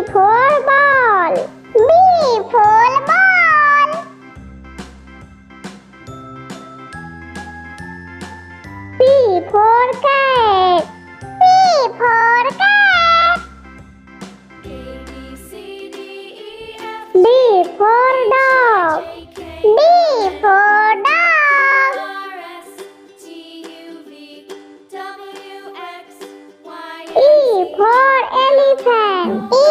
for ball. B for ball. C for cat. C for cat. D for dog. D for dog. E for elephant. E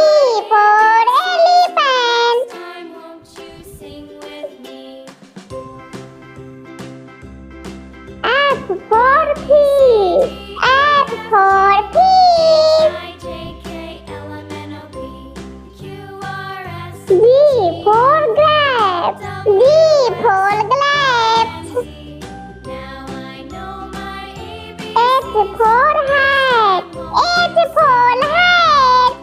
for elephant. F for fish. F for fish. G for grapes. G for grapes. H for hat. H for hat.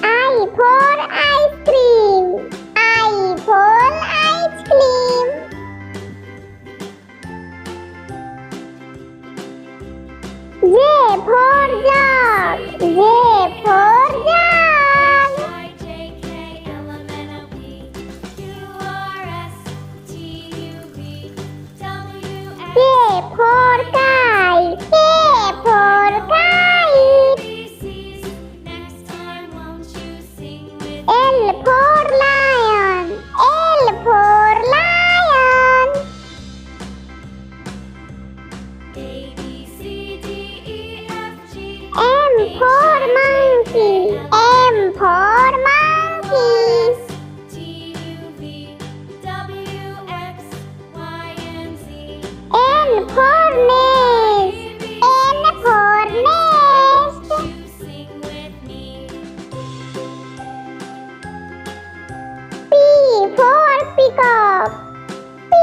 I for ice cream. I for ice cream. J for jug. J for jug. K for kite. K for kite. L for lion. L for lion. M for monkey. M for monkey. N for nest. N for nest. P for peacock. P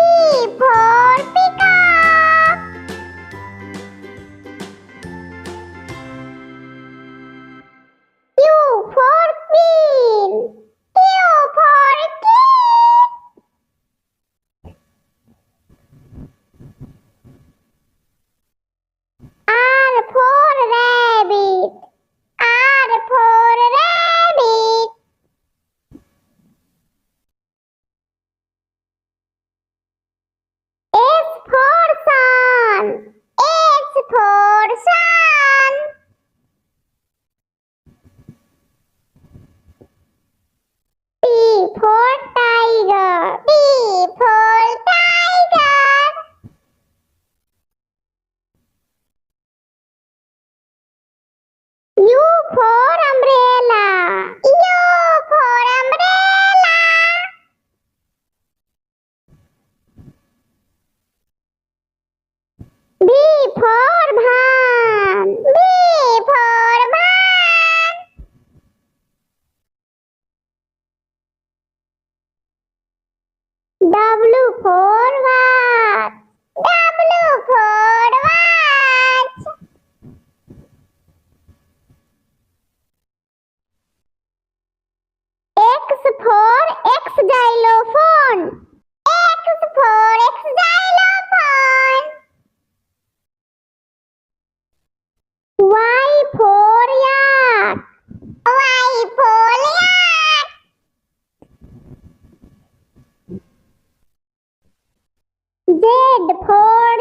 for peacock. Q for queen. Q for queen. R for rabbit. R for rabbit. S for sun. S for sun. T for tiger. T for tiger. U for umbrella. U for umbrella. B for van. B for van. W for watch. W for watch. X for xylophone. X for xylophone. Y for yak. Y for yak. Z for